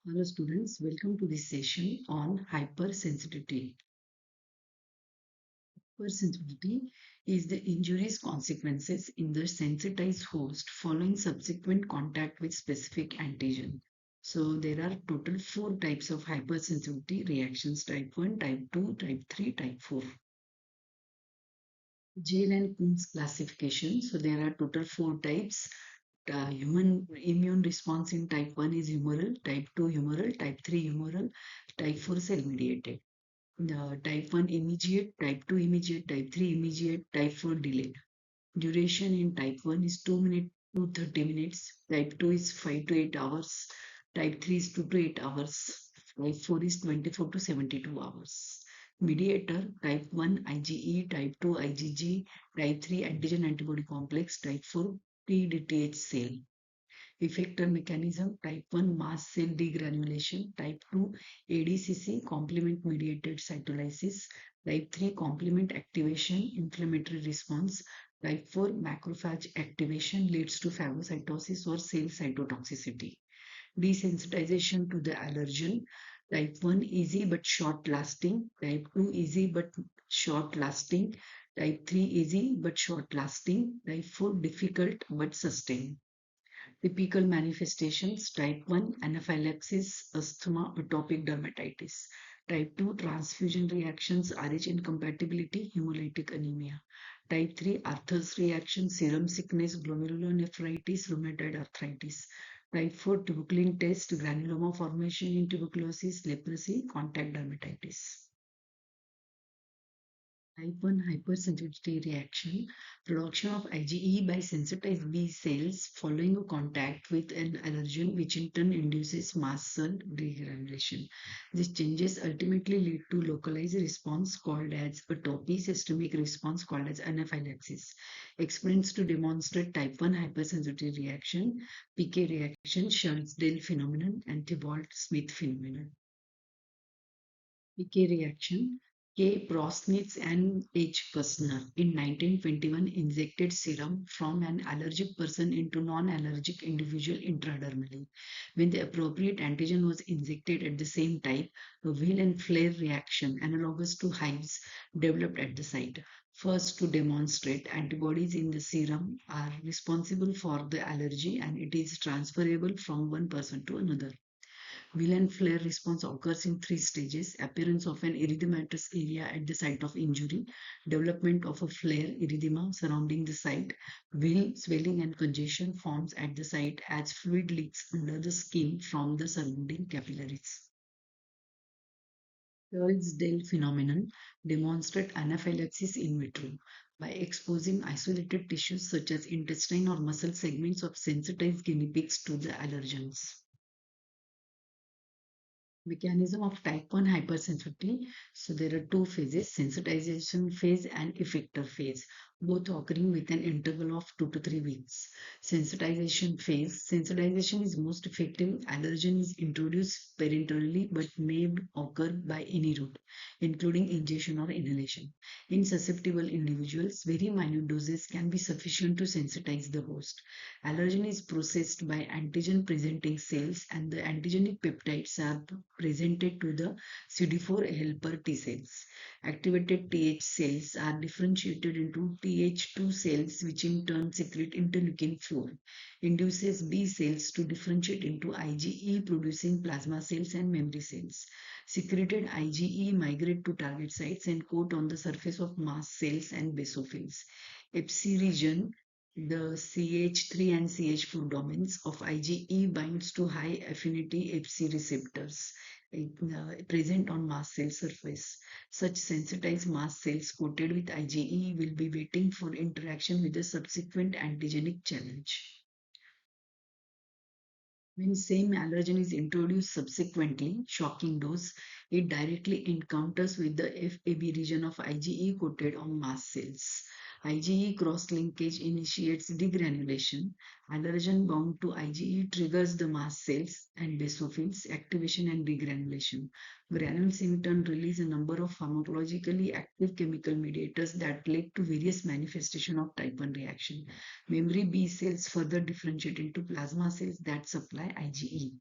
Hello students, welcome to this session on hypersensitivity. Hypersensitivity is the injury's consequences in the sensitized host following subsequent contact with specific antigen. So there are total four types of hypersensitivity reactions: type 1, type 2, type 3, type 4. Jane and Coons classification. So there are total four types. Human immune response in type 1 is humoral, type 2 humoral, type 3 humoral, type 4 cell mediated. The type 1 immediate, type 2 immediate, type 3 immediate, type 4 delayed. Duration in type 1 is 2 minutes to 30 minutes, type 2 is 5 to 8 hours, type 3 is 2 to 8 hours, type 4 is 24 to 72 hours. Mediator type 1 IgE, type 2 IgG, type 3 antigen antibody complex, type 4 PDTH cell. Effector mechanism type 1 mast cell degranulation, type 2 ADCC complement mediated cytolysis, type 3 complement activation inflammatory response, type 4 macrophage activation leads to phagocytosis or cell cytotoxicity. Desensitization to the allergen, type 1 easy but short lasting, type 2 easy but short lasting, type 3 easy but short lasting, type 4 difficult but sustained. Typical manifestations: type 1 anaphylaxis, asthma, atopic dermatitis. Type 2 transfusion reactions, Rh incompatibility, hemolytic anemia. Type 3 Arthur's reaction, serum sickness, glomerulonephritis, rheumatoid arthritis. Type 4 tuberculin test, granuloma formation in tuberculosis, leprosy, contact dermatitis. Type 1 hypersensitivity reaction, production of IgE by sensitized B cells following a contact with an allergen, which in turn induces mast cell degranulation. These changes ultimately lead to localized response called as atopy, systemic response called as anaphylaxis. Experiments to demonstrate type 1 hypersensitivity reaction, PK reaction, Schultz-Dale phenomenon, and Thibault-Smith phenomenon. PK reaction. K. Prosnitz and H. Kussner in 1921 injected serum from an allergic person into non-allergic individual intradermally. When the appropriate antigen was injected at the same time, a wheel and flare reaction analogous to hives developed at the site. First, to demonstrate antibodies in the serum are responsible for the allergy and it is transferable from one person to another. Wheel flare response occurs in three stages: appearance of an erythematous area at the site of injury, development of a flare erythema surrounding the site, wheel swelling and congestion forms at the site as fluid leaks under the skin from the surrounding capillaries. Schultz-Dale phenomenon demonstrate anaphylaxis in vitro by exposing isolated tissues such as intestine or muscle segments of sensitized guinea pigs to the allergens. Mechanism of type 1 hypersensitivity. So there are two phases: sensitization phase and effector phase, both occurring with an interval of 2 to 3 weeks. Sensitization phase. Sensitization is most effective. Allergen is introduced parenterally but may occur by any route, including ingestion or inhalation. In susceptible individuals, very minute doses can be sufficient to sensitize the host. Allergen is processed by antigen presenting cells and the antigenic peptides are presented to the CD4 helper T cells. Activated Th cells are differentiated into Th2 cells, which in turn secrete interleukin 4, induces B cells to differentiate into IgE producing plasma cells and memory cells. Secreted IgE migrate to target sites and coat on the surface of mast cells and basophils. Fc region, the CH3 and CH4 domains of IgE binds to high affinity Fc receptors present on mast cell surface. Such sensitized mast cells coated with IgE will be waiting for interaction with the subsequent antigenic challenge. When same allergen is introduced subsequently, shocking dose, it directly encounters with the FAB region of IgE coated on mast cells. IgE cross-linkage initiates degranulation. Allergen bound to IgE triggers the mast cells and basophils activation and degranulation. Granules in turn release a number of pharmacologically active chemical mediators that lead to various manifestations of type 1 reaction. Memory B cells further differentiate into plasma cells that supply IgE.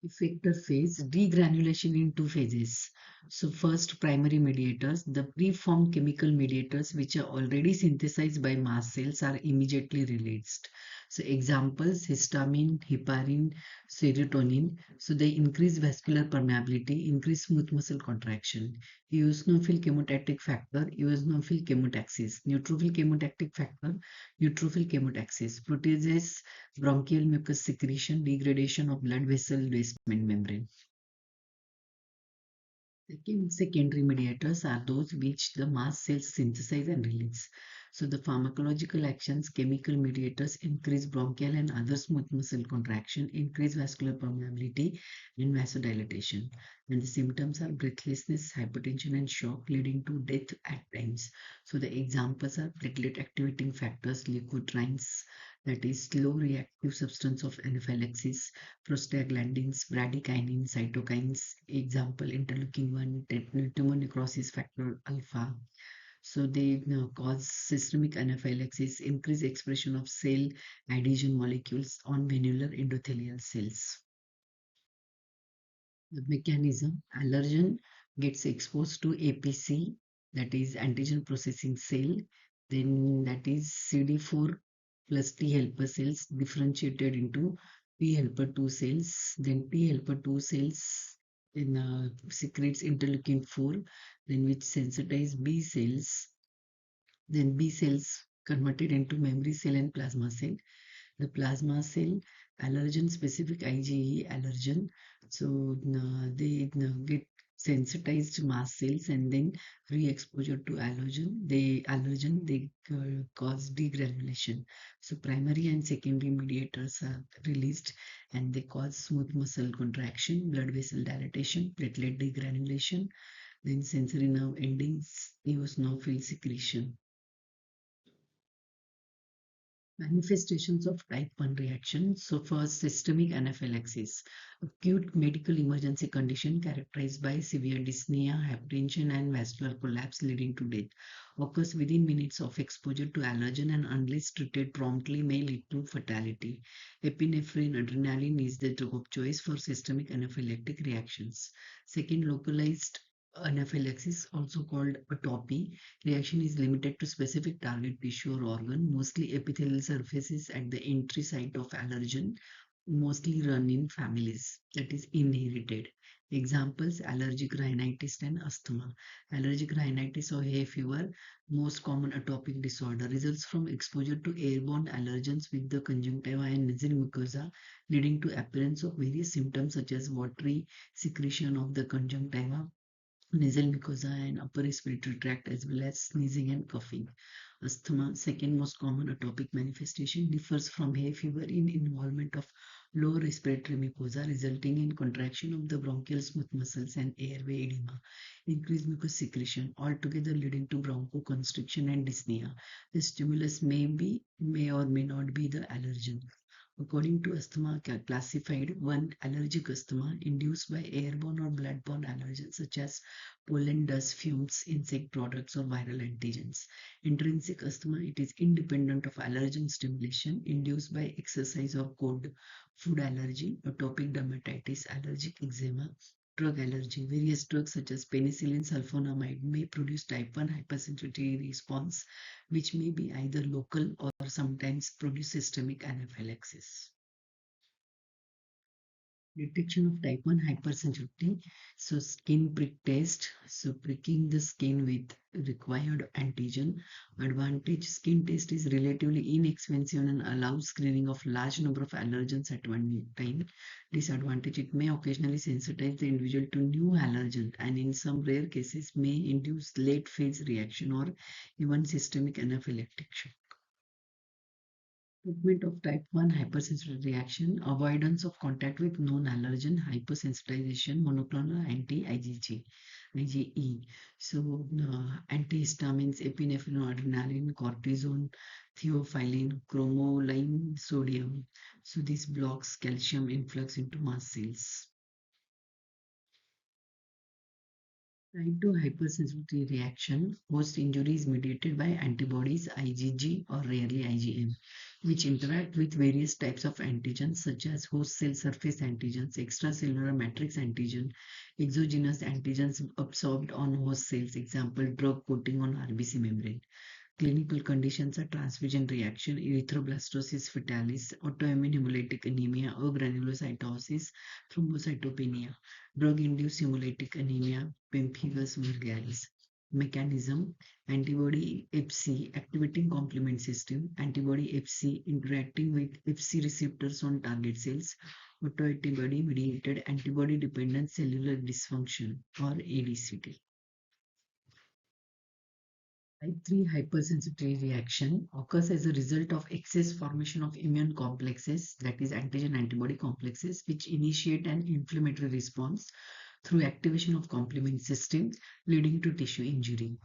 Effector phase, degranulation in two phases. So first, primary mediators, the preformed chemical mediators which are already synthesized by mast cells are immediately released. So examples, histamine, heparin, serotonin. So they increase vascular permeability, increase smooth muscle contraction. Eosinophil chemotaxic factor, eosinophil chemotaxis. Neutrophil chemotaxic factor, neutrophil chemotaxis. Proteases bronchial mucus secretion, degradation of blood vessel basement membrane. Secondary mediators are those which the mast cells synthesize and release. So the pharmacological actions, chemical mediators increase bronchial and other smooth muscle contraction, increase vascular permeability and vasodilation. And the symptoms are breathlessness, hypertension and shock leading to death at times. So the examples are platelet activating factors, leukotrienes, that is slow reactive substance of anaphylaxis, prostaglandins, bradykinin, cytokines, example interleukin-1, tumor necrosis factor alpha. So they cause systemic anaphylaxis, increase expression of cell adhesion molecules on venular endothelial cells. The mechanism, allergen gets exposed to APC, that is antigen processing cell, then that is CD4 plus T helper cells differentiated into T helper 2 cells, then T helper 2 cells then secretes interleukin 4, then which sensitize B cells, then B cells converted into memory cell and plasma cell. The plasma cell allergen specific IgE allergen. So they get sensitized mast cells and then re-exposure to allergen they cause degranulation. So primary and secondary mediators are released and they cause smooth muscle contraction, blood vessel dilatation, platelet degranulation, then sensory nerve endings, eosinophil secretion. Manifestations of type 1 reaction. So first, systemic anaphylaxis, acute medical emergency condition characterized by severe dyspnea, hypertension and vascular collapse leading to death. Occurs within minutes of exposure to allergen and unless treated promptly may lead to fatality. Epinephrine adrenaline is the drug of choice for systemic anaphylactic reactions. Second, localized anaphylaxis, also called atopy. Reaction is limited to specific target tissue or organ, mostly epithelial surfaces at the entry site of allergen, mostly run in families, that is inherited. Examples, allergic rhinitis and asthma. Allergic rhinitis or hay fever, most common atopic disorder, results from exposure to airborne allergens with the conjunctiva and nasal mucosa, leading to appearance of various symptoms such as watery secretion of the conjunctiva, nasal mucosa and upper respiratory tract, as well as sneezing and coughing. Asthma, second most common atopic manifestation, differs from hay fever in involvement of lower respiratory mucosa, resulting in contraction of the bronchial smooth muscles and airway edema, increased mucus secretion, altogether leading to bronchoconstriction and dyspnea. The stimulus may or may not be the allergen. According to asthma classified, one allergic asthma induced by airborne or bloodborne allergens such as pollen, dust, fumes, insect products, or viral antigens. Intrinsic asthma, it is independent of allergen stimulation induced by exercise or cold, food allergy, atopic dermatitis, allergic eczema, drug allergy. Various drugs such as penicillin sulfonamide may produce type 1 hypersensitivity response, which may be either local or sometimes produce systemic anaphylaxis. Detection of type 1 hypersensitivity. So skin prick test. So pricking the skin with required antigen. Advantage, skin test is relatively inexpensive and allows screening of large number of allergens at one time. Disadvantage, it may occasionally sensitize the individual to new allergen and in some rare cases may induce late phase reaction or even systemic anaphylactic shock. Treatment of type 1 hypersensitivity reaction, avoidance of contact with known allergen, hypersensitization, monoclonal anti-IgG, IgE. So, antihistamines, epinephrine, adrenaline, cortisone, theophylline, chromoline, sodium. So, this blocks calcium influx into mast cells. Type 2 hypersensitivity reaction, host injury is mediated by antibodies IgG or rarely IgM, which interact with various types of antigens such as host cell surface antigens, extracellular matrix antigen, exogenous antigens absorbed on host cells, example drug coating on RBC membrane. Clinical conditions are transfusion reaction, erythroblastosis fetalis, autoimmune hemolytic anemia, agranulocytosis, thrombocytopenia, drug-induced hemolytic anemia, pemphigus vulgaris. Mechanism: antibody Fc activating complement system, antibody Fc interacting with Fc receptors on target cells, autoantibody mediated antibody dependent cellular dysfunction or ADCD. Type 3 hypersensitivity reaction occurs as a result of excess formation of immune complexes, that is antigen antibody complexes, which initiate an inflammatory response through activation of complement system, leading to tissue injury.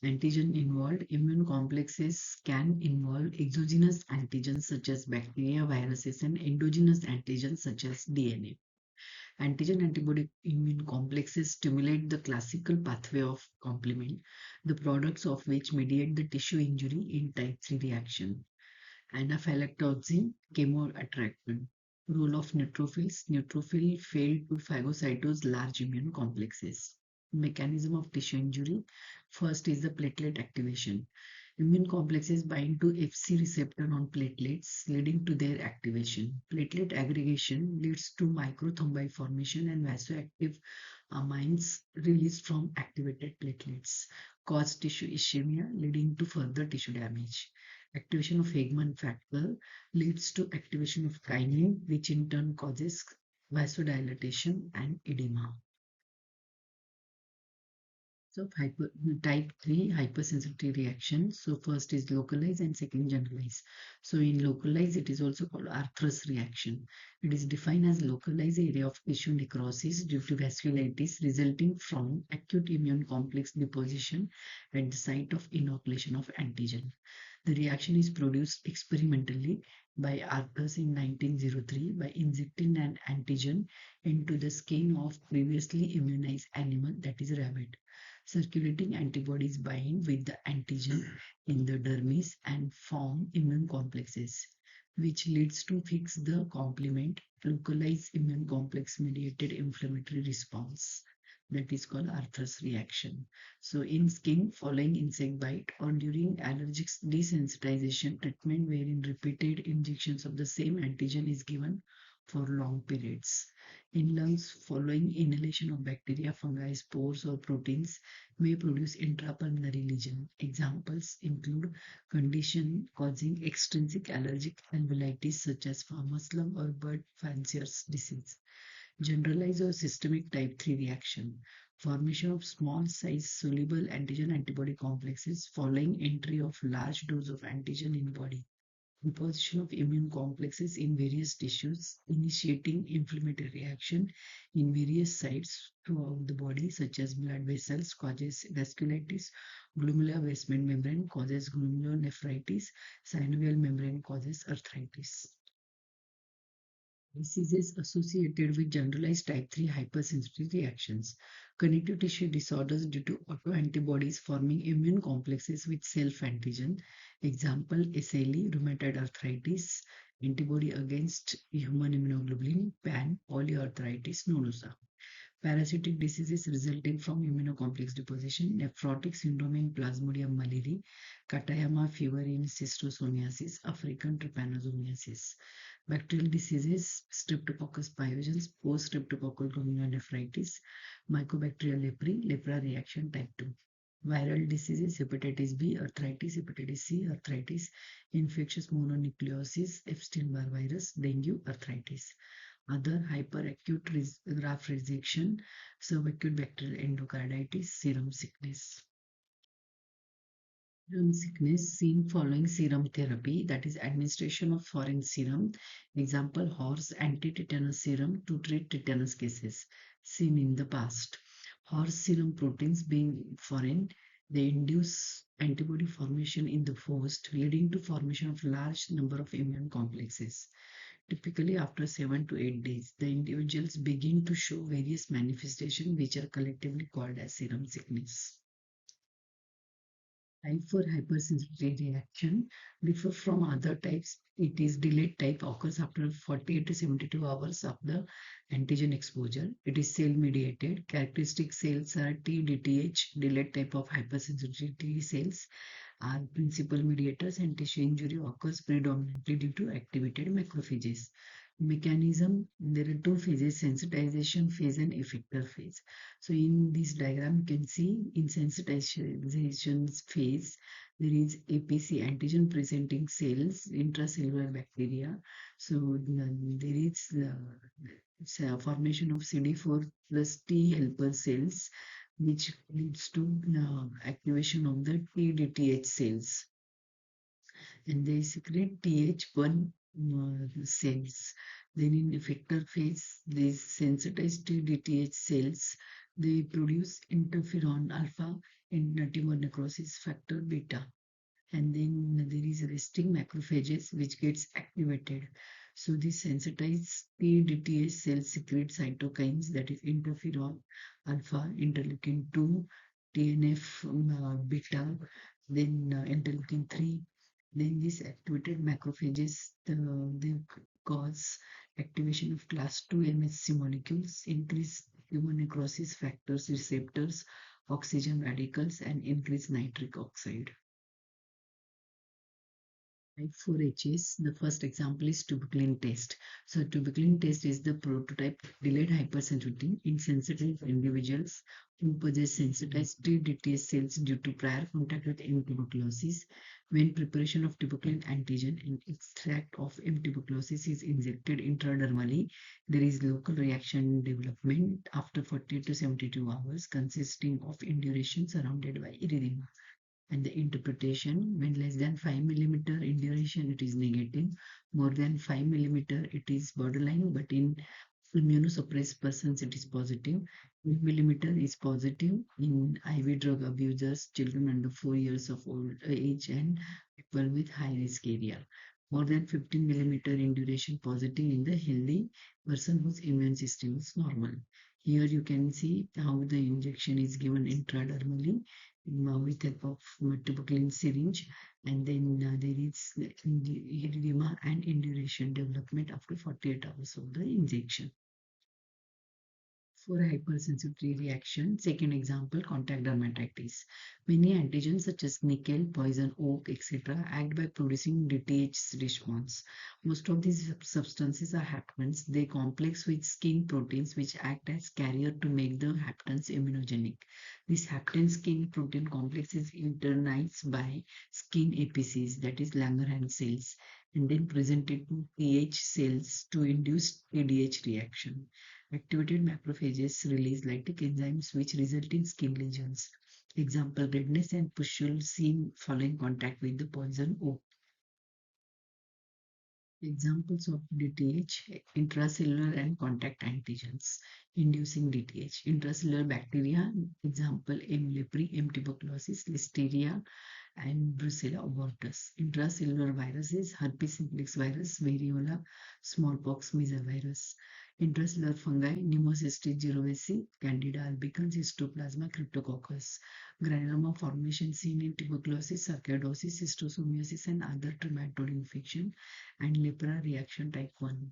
Antigen involved immune complexes can involve exogenous antigens such as bacteria, viruses, and endogenous antigens such as DNA. Antigen-antibody immune complexes stimulate the classical pathway of complement, the products of which mediate the tissue injury in type 3 reaction. Anaphylactoxin chemoattractant. Role of neutrophils. Neutrophil fail to phagocytose large immune complexes. Mechanism of tissue injury. First is the platelet activation. Immune complexes bind to Fc receptor on platelets, leading to their activation. Platelet aggregation leads to microthrombi formation and vasoactive amines released from activated platelets, cause tissue ischemia, leading to further tissue damage. Activation of Hegman factor leads to activation of kinin, which in turn causes vasodilatation and edema. So type 3 hypersensitivity reaction. So first is localized and second generalized. So in localized, it is also called Arthur's reaction. It is defined as localized area of tissue necrosis due to vasculitis resulting from acute immune complex deposition at the site of inoculation of antigen. The reaction is produced experimentally by Arthurs in 1903 by injecting an antigen into the skin of previously immunized animal, that is rabbit. Circulating antibodies bind with the antigen in the dermis and form immune complexes, which leads to fix the complement localized immune complex mediated inflammatory response. That is called Arthur's reaction. So in skin following insect bite or during allergic desensitization treatment wherein repeated injections of the same antigen is given for long periods. In lungs following inhalation of bacteria, fungi, spores or proteins may produce intrapulmonary lesion. Examples include condition causing extrinsic allergic alveolitis such as farmer's lung or bird fancier's disease. Generalized or systemic type 3 reaction. Formation of small size soluble antigen antibody complexes following entry of large dose of antigen in body. Deposition of immune complexes in various tissues, initiating inflammatory reaction in various sites throughout the body, such as blood vessels, causes vasculitis, glomerular basement membrane causes glomerulonephritis, synovial membrane causes arthritis. Diseases associated with generalized type 3 hypersensitivity reactions. Connective tissue disorders due to autoantibodies forming immune complexes with self-antigen. Example, SLE, rheumatoid arthritis, antibody against human immunoglobulin, PAN, polyarthritis nodosa. Parasitic diseases resulting from immunocomplex deposition, nephrotic syndrome in Plasmodium malariae, Katayama fever in schistosomiasis, African trypanosomiasis. Bacterial diseases, Streptococcus pyogenes, post-streptococcal glomerulonephritis, Mycobacterial leprae, lepra reaction type 2. Viral diseases, hepatitis B, arthritis, hepatitis C, arthritis, infectious mononucleosis, Epstein-Barr virus, dengue, arthritis. Other hyperacute graft rejection, subacute bacterial endocarditis, serum sickness. Serum sickness seen following serum therapy, that is administration of foreign serum. Example, horse anti-tetanus serum to treat tetanus cases seen in the past. Horse serum proteins being foreign, they induce antibody formation in the host, leading to formation of large number of immune complexes. Typically, after 7 to 8 days, the individuals begin to show various manifestations which are collectively called as serum sickness. Type 4 hypersensitivity reaction differ from other types. It is delayed type occurs after 48 to 72 hours of the antigen exposure. It is cell mediated. Characteristic cells are TDTH, delayed type of hypersensitivity cells are principal mediators, and tissue injury occurs predominantly due to activated macrophages. Mechanism, there are two phases, sensitization phase and effector phase. So in this diagram, you can see in sensitization phase, there is APC, antigen presenting cells, intracellular bacteria. So there is formation of CD4 plus T helper cells, which leads to activation of the TDTH cells, and they secrete TH1 cells. Then in effector phase, these sensitized TDTH cells, they produce interferon alpha and tumor necrosis factor beta, and then there is resting macrophages which gets activated. So the sensitized PDTH cells secrete cytokines, that is interferon alpha, interleukin 2, TNF beta, then interleukin 3. Then these activated macrophages, they cause activation of class 2 MHC molecules, increase tumor necrosis factors receptors, oxygen radicals, and increase nitric oxide. Type 4HS, the first example is tuberculin test. So tuberculin test is the prototype delayed hypersensitivity in sensitive individuals who possess sensitized TDT cells due to prior contact with M. tuberculosis. When preparation of tuberculin antigen and extract of M. tuberculosis is injected intradermally, there is local reaction development after 40 to 72 hours consisting of induration surrounded by erythema. And the interpretation, when less than 5 millimeter in duration it is negative, more than 5 millimeter it is borderline, but in immunosuppressed persons it is positive. 1 millimeter is positive in IV drug abusers, children under 4 years of old age, and people with high risk area. More than 15 millimeter in duration positive in the healthy person whose immune system is normal. Here you can see how the injection is given intradermally with help of tuberculin syringe, and then there is erythema and induration development after 48 hours of the injection. For hypersensitivity reaction, second example, contact dermatitis. Many antigens such as nickel, poison oak, etc. act by producing DTH response. Most of these substances are haptens. They complex with skin proteins which act as carrier to make the haptens immunogenic. This hapten skin protein complex is internalized by skin APCs, that is Langerhans cells, and then presented to TH cells to induce TDH reaction. Activated macrophages release lytic enzymes which result in skin lesions. Example, redness and pustule seen following contact with the poison oak. Examples of DTH, intracellular and contact antigens inducing DTH. Intracellular bacteria, example M. leprae, M. tuberculosis, Listeria, and Brucella abortus. Intracellular viruses, herpes simplex virus, variola, smallpox, mesovirus. Intracellular fungi, Pneumocystis jirovecii, Candida albicans, Histoplasma cryptococcus. Granuloma formation seen in tuberculosis, sarcoidosis, schistosomiasis, and other trematode infection, and lepra reaction type 1.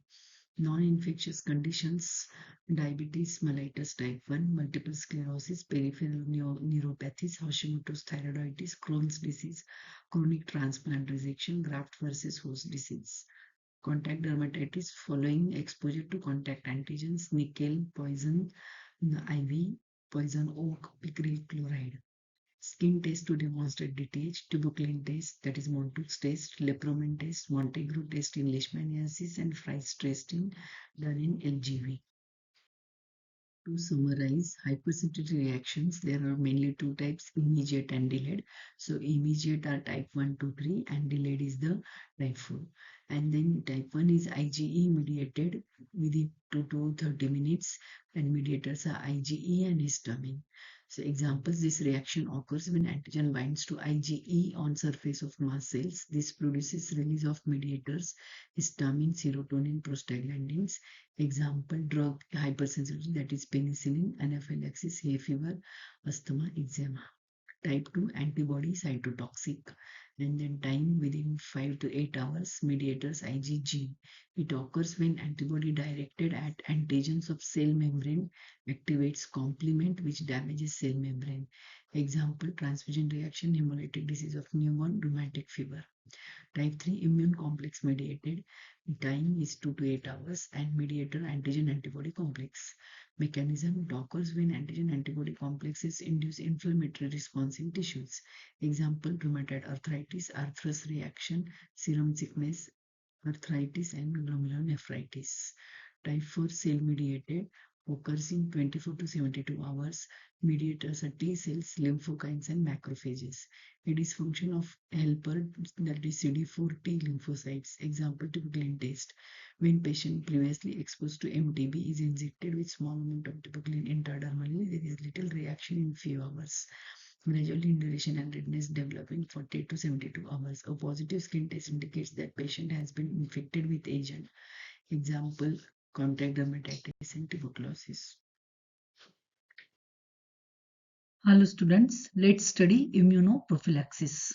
Non-infectious conditions, diabetes mellitus type 1, multiple sclerosis, peripheral neuropathies, Hashimoto's thyroiditis, Crohn's disease, chronic transplant rejection, graft versus host disease. Contact dermatitis following exposure to contact antigens, nickel, poison ivy, poison oak, picril chloride. Skin test to demonstrate DTH, tuberculin test, that is Montagu's test, lepromin test, Montagu test in leishmaniasis, and Fry's test in done in LGV. To summarize, hypersensitivity reactions, there are mainly two types, immediate and delayed. So immediate are type 1, 2, 3, and delayed is the type 4. And then type 1 is IgE mediated within 2 to 30 minutes, and mediators are IgE and histamine. So examples, this reaction occurs when antigen binds to IgE on surface of mast cells. This produces release of mediators, histamine, serotonin, prostaglandins. Example, drug hypersensitivity, that is penicillin, anaphylaxis, hay fever, asthma, eczema. Type 2 antibody cytotoxic, and then time within 5 to 8 hours, mediators IgG. It occurs when antibody directed at antigens of cell membrane activates complement which damages cell membrane. Example, transfusion reaction, hemolytic disease of newborn, rheumatic fever. Type 3 immune complex mediated. Time is 2 to 8 hours, and mediator antigen antibody complex. Mechanism, it occurs when antigen antibody complexes induce inflammatory response in tissues. Example, rheumatoid arthritis, arthros reaction, serum sickness, arthritis, and glomerulonephritis. Type 4 cell mediated, occurs in 24 to 72 hours. Mediators are T cells, lymphokines, and macrophages. It is function of helper, that is CD4 T lymphocytes. Example, typical in test. When patient previously exposed to MTB is injected with small amount of tuberculin intradermally, there is little reaction in few hours. Gradually induration and redness develop in 40 to 72 hours. A positive skin test indicates that patient has been infected with agent. Example, contact dermatitis and tuberculosis. Hello students, let's study immunoprophylaxis.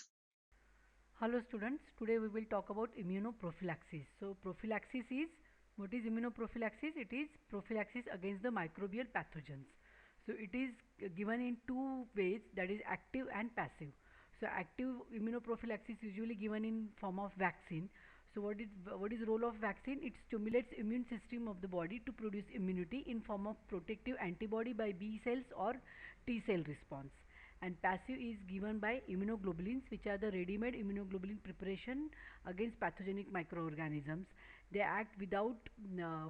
Hello students, today we will talk about immunoprophylaxis. So prophylaxis is, what is immunoprophylaxis? It is prophylaxis against the microbial pathogens. So it is given in two ways, that is active and passive. So active immunoprophylaxis is usually given in form of vaccine. So what is role of vaccine? It stimulates immune system of the body to produce immunity in form of protective antibody by B cells or T cell response. And passive is given by immunoglobulins, which are the ready-made immunoglobulin preparation against pathogenic microorganisms. They act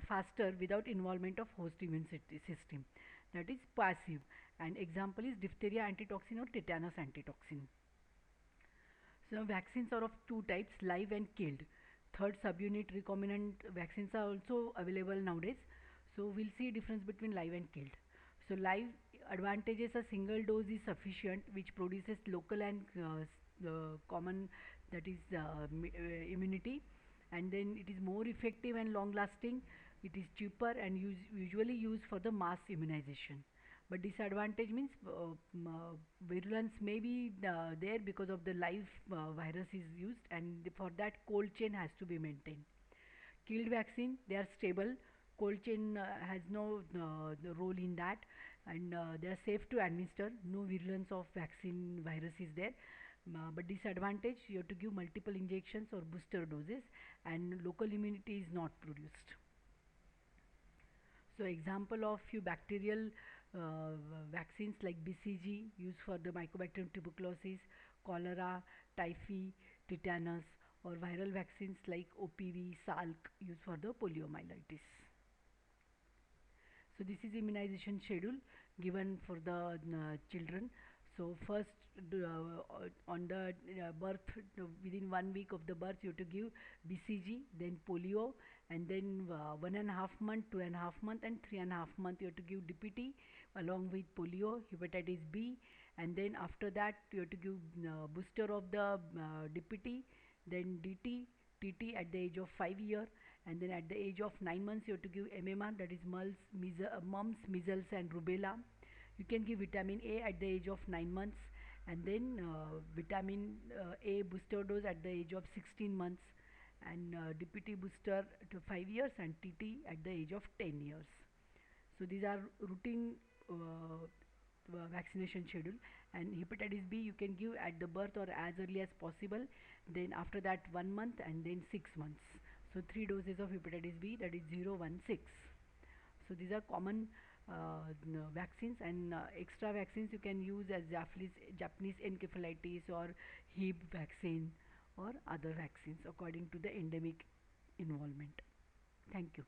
faster without involvement of host immune system. That is passive. And example is diphtheria antitoxin or tetanus antitoxin. So vaccines are of two types, live and killed. Third subunit recombinant vaccines are also available nowadays. So we'll see difference between live and killed. So live advantages, a single dose is sufficient, which produces local and common, that is immunity, and then it is more effective and long lasting. It is cheaper and usually used for the mass immunization. But disadvantage means virulence may be there because of the live virus is used, and for that cold chain has to be maintained. Killed vaccine, they are stable. Cold chain has no the role in that, and they are safe to administer. No virulence of vaccine virus is there. But disadvantage, you have to give multiple injections or booster doses, and local immunity is not produced. So example of few bacterial vaccines like BCG used for the Mycobacterium tuberculosis, cholera, typhi, tetanus, or viral vaccines like OPV, SALK used for the poliomyelitis. So this is immunization schedule given for the children. So first, on the birth, within 1 week of the birth, you have to give BCG, then polio, and then 1.5 month, 2.5 month, and 3.5 month you have to give DPT along with polio, hepatitis B, and then after that you have to give booster of the DPT, then DT, TT at the age of 5 years, and then at the age of 9 months you have to give MMR, that is mumps, measles, and rubella. You can give vitamin A at the age of 9 months, and then vitamin A booster dose at the age of 16 months, and DPT booster to 5 years, and TT at the age of 10 years. So these are routine vaccination schedule. And hepatitis B you can give at the birth or as early as possible, then after that 1 month, and then 6 months. So 3 doses of hepatitis B, that is 0, 1, 6. So these are common vaccines, and extra vaccines you can use as Japanese encephalitis or Hib vaccine or other vaccines according to the endemic involvement. Thank you.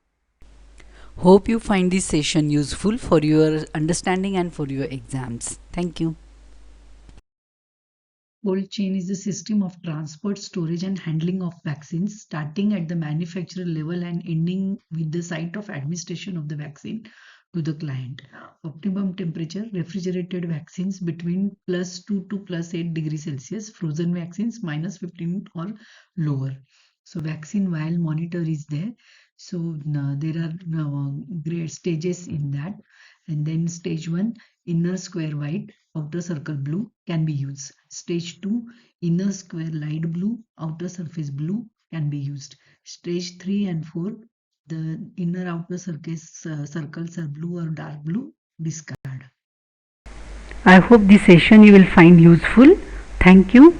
Hope you find this session useful for your understanding and for your exams. Thank you. Cold chain is a system of transport, storage, and handling of vaccines, starting at the manufacturer level and ending with the site of administration of the vaccine to the client. Optimum temperature, refrigerated vaccines between +2 to +8 degrees Celsius, frozen vaccines -15 or lower. So vaccine vial monitor is there. So there are great stages in that. And then stage 1, inner square white, outer circle blue can be used. Stage 2, inner square light blue, outer surface blue can be used. Stage 3 and 4, the inner outer circles are blue or dark blue, discard. I hope this session you will find useful. Thank you.